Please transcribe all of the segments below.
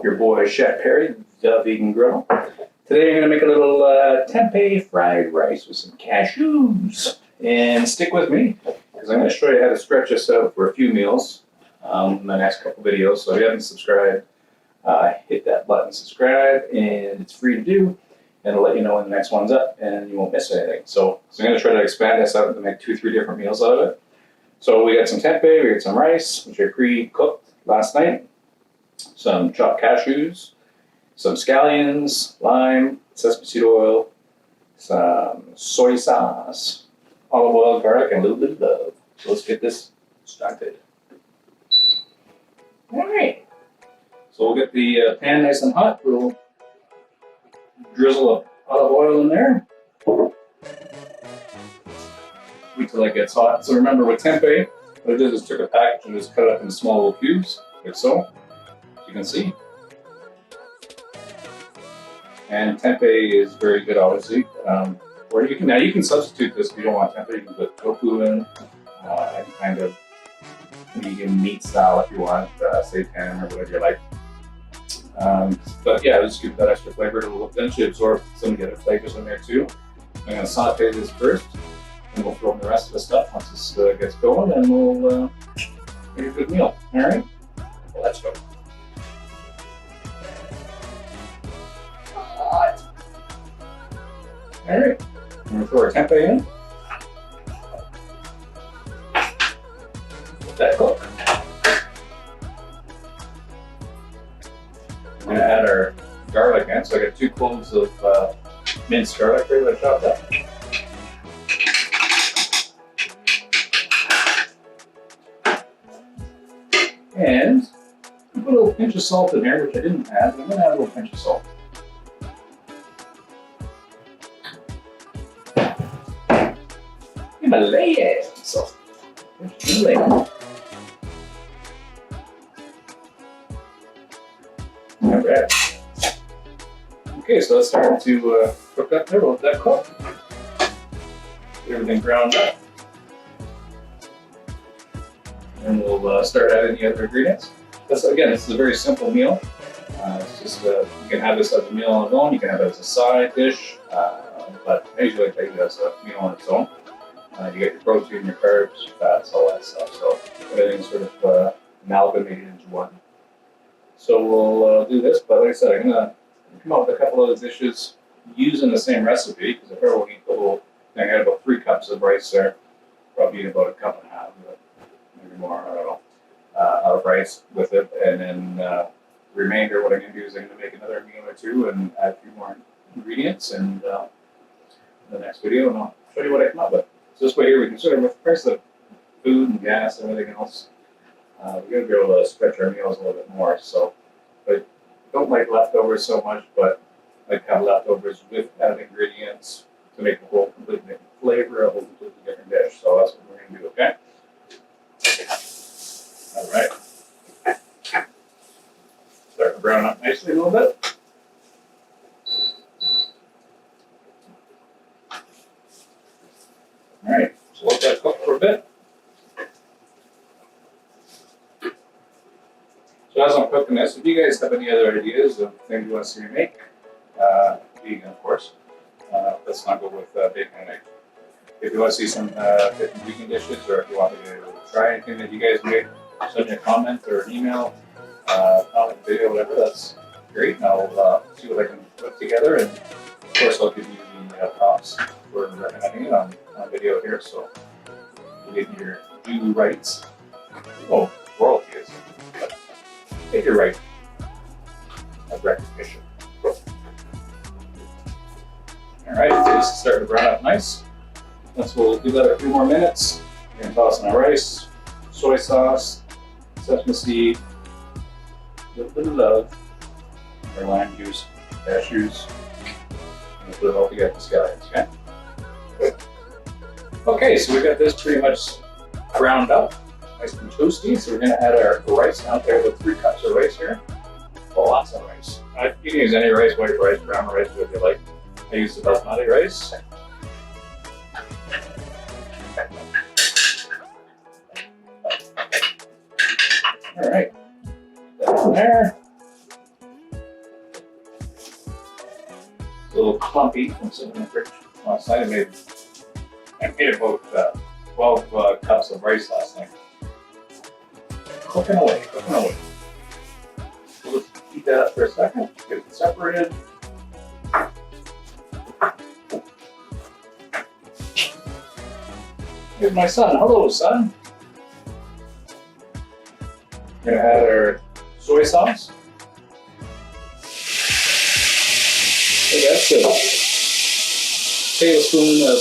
Your boy Chef Perry, the vegan grill. Today I'm going to make a little tempeh fried rice with some cashews. And stick with me, because I'm going to show you how to stretch this out for a few meals in the next couple videos. So if you haven't subscribed, hit that button, subscribe, and it's free to do. And it'll let you know when the next one's up, and you won't miss anything. So I'm going to try to expand this out to make 2-3 different meals out of it. So we got some tempeh, we got some rice, which I pre-cooked last night, some chopped cashews, some scallions, lime, sesame seed oil, some soy sauce, olive oil, garlic, and a little bit of love. So let's get this started. All right. So we'll get the pan nice and hot. We'll drizzle of olive oil in there. Wait till it gets hot. So remember with tempeh, what I did is took a package and just cut it up into small little cubes, like so, as you can see. And tempeh is very good, obviously. Or you can substitute this if you don't want tempeh. You can put tofu in, any kind of vegan meat style if you want, seitan or whatever you like. But yeah, just give that extra flavor. It will eventually absorb some of the other flavors in there too. I'm going to saute this first, and we'll throw in the rest of the stuff once this gets going, and we'll make a good meal. All right, well, let's go. Hot. All right, I'm going to throw our tempeh in. Let that cook. I'm going to add our garlic in. So I got 2 cloves of minced garlic here that I chopped up. And I put a little pinch of salt in here, which I didn't add, but I'm going to add a little pinch of salt. Himalayan salt. Himalayan. Alright. Okay, so let's start to cook up there. We'll let that cook. Get everything ground up. And we'll start adding the other ingredients. Again, this is a very simple meal. It's just you can have this as a meal on its own. You can have it as a side dish, but I usually like to eat it as a meal on its own. You get your protein, your carbs, your fats, all that stuff. So everything's sort of amalgamated into one. So we'll do this, but like I said, I'm gonna come up with a couple of dishes using the same recipe, because if I were to eat the whole thing, I had about 3 cups of rice there, probably eat about 1.5 cups, maybe more, I don't know, of rice with it, and then the remainder, what I'm gonna do is I'm gonna make another meal or 2 and add a few more ingredients, and in the next video, and I'll show you what I come up with. So this way here, we can sort of, with the price of food and gas and everything else, we're going to be able to stretch our meals a little bit more. So, I don't like leftovers so much, but I like to have leftovers with added ingredients to make the whole completely different flavor of a completely different dish. So that's what we're going to do, okay? All right. Start to brown up nicely a little bit. All right, so let that cook for a bit. So as I'm cooking this, if you guys have any other ideas of things you want to see me make, vegan of course, let's not go with bacon and egg. If you want to see some different vegan dishes, or if you want me to try anything that you guys make, send me a comment or an email, comment, video, whatever, that's great. And I'll see what I can put together, and of course I'll give you the props for recommending it on video here, so you get your due rights. Oh, royalty is. Get your right of recognition. All right, so this is starting to brown up nice. We'll do that a few more minutes. We're gonna toss in our rice, soy sauce, sesame seed, a little bit of love, our lime juice, cashews, and we'll put it all together with scallions, okay? Okay, so we got this pretty much browned up. Nice and toasty, so we're going to add our rice out there with 3 cups of rice here. Well, lots of rice. You can use any rice, white rice, brown rice, whatever you like. I use the basmati rice. All right, that in there. on peat from sitting in the fridge last night. I made about 12 cups of rice last night. Cooking away, cooking away. So let's heat that up for a second, get it separated. Here's my son. Hello, son. We're gonna add our soy sauce. So that's a tablespoon of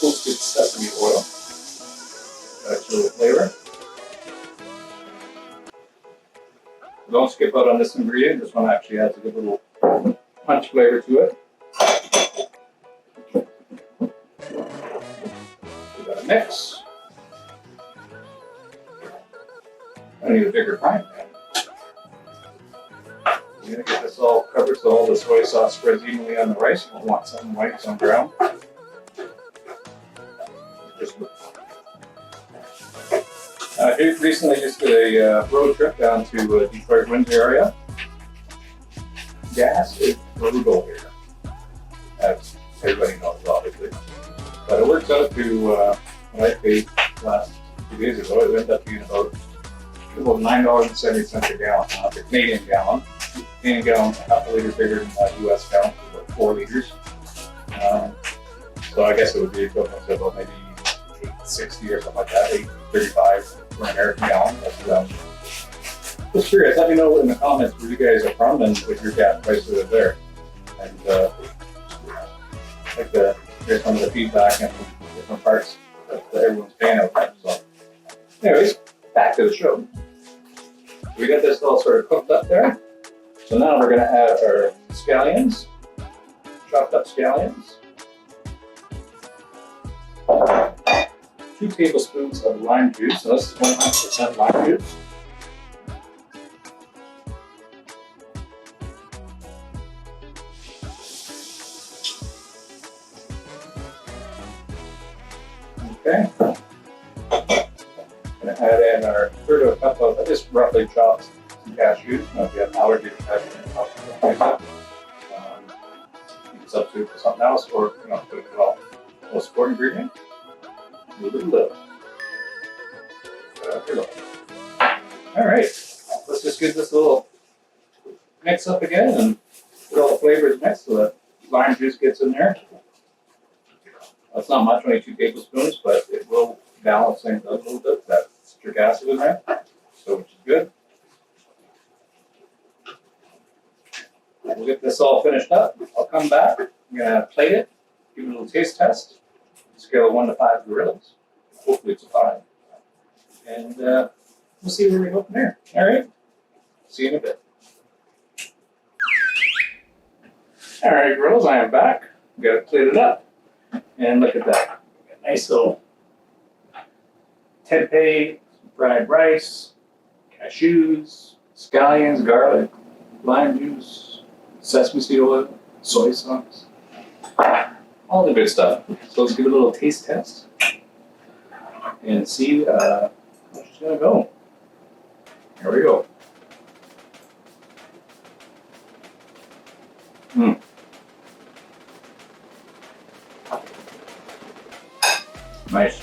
toasted sesame oil. That's a little flavor. Don't skip out on this ingredient. This one actually adds a good little punch flavor to it. We got a mix. I need a bigger frying pan. We're going to get this all covered so all the soy sauce spreads evenly on the rice. You don't want some white, some brown. Recently just did a road trip down to Detroit, Windsor area. Gas is brutal here, as everybody knows, obviously. But it works out to what I paid last 2 days ago. It ended up being about $9.70 a gallon. The Canadian gallon. Canadian gallon, half a liter bigger than the US gallon, so about 4 liters. So I guess it would be equivalent to about maybe $8.60 or something like that, $8.35 for an American gallon. Just curious, let me know in the comments where you guys are from and what your gas prices are there. And I'd like to hear some of the feedback and different parts that everyone's paying out there. So, anyways, back to the show. We got this all sort of cooked up there. So now we're going to add our scallions, chopped up scallions. 2 tablespoons of lime juice. So this is 100% lime juice. Okay. I'm going to add in our third of a cup of, I just roughly chopped some cashews. Now, if you have an allergy to cashews, you can substitute for something else, or put it all. Most important ingredient. A little bit. All right, let's just give this a little mix up again and get all the flavors mixed so that lime juice gets in there. That's not much, only 2 tablespoons, but it will balance things out a little bit. That citric acid in there, so which is good. We'll get this all finished up. I'll come back. I'm gonna plate it, give it a little taste test. Scale of 1 to 5 gorillas. Hopefully it's a 5. And we'll see where we go from there. All right. See you in a bit. All right, gorillas, I am back. Got it plated up. And look at that. A nice little tempeh fried rice, cashews, scallions, garlic, lime juice, sesame seed oil, soy sauce. All the good stuff. So let's give it a little taste test and see how it's gonna go. Here we go. Nice.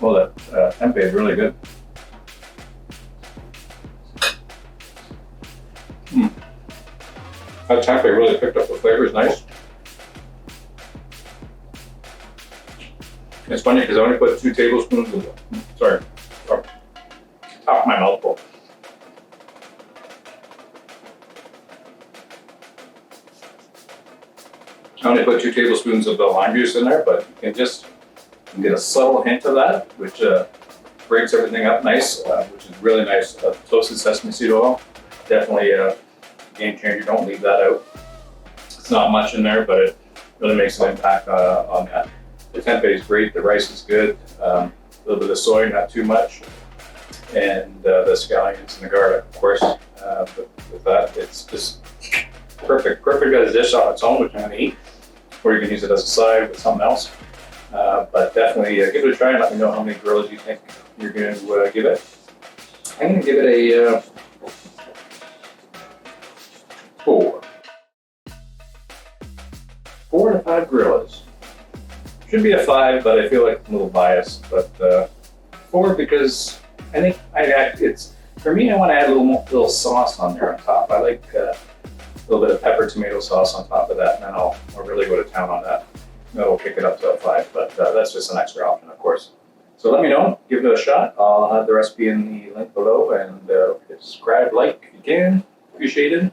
Well, that tempeh is really good. That tempeh really picked up the flavors nice. It's funny because I only put 2 tablespoons of, top of my mouth full. I only put 2 tablespoons of the lime juice in there, but you can get a subtle hint of that, which breaks everything up nice, which is really nice. Toasted sesame seed oil, definitely a game changer. Don't leave that out. It's not much in there, but it really makes an impact on that. The tempeh is great, the rice is good, a little bit of soy, not too much, and the scallions and the garlic, of course. But with that, it's just perfect. Perfect as a dish on its own, which I'm going to eat, or you can use it as a side with something else. But definitely give it a try and let me know how many gorillas you think you're going to give it. I'm going to give it a 4. 4 to 5 gorillas. Should be a 5, but I feel like I'm a little biased. But 4 because I think it's for me. I want to add a little sauce on there on top. I like a little bit of pepper tomato sauce on top of that, and then I'll really go to town on that. That'll kick it up to a 5, but that's just an extra option, of course. So let me know, give it a shot. I'll have the recipe in the link below, and subscribe, like if you can, appreciated.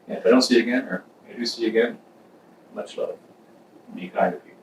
And if I don't see you again, or I do see you again, much love. Be kind to people.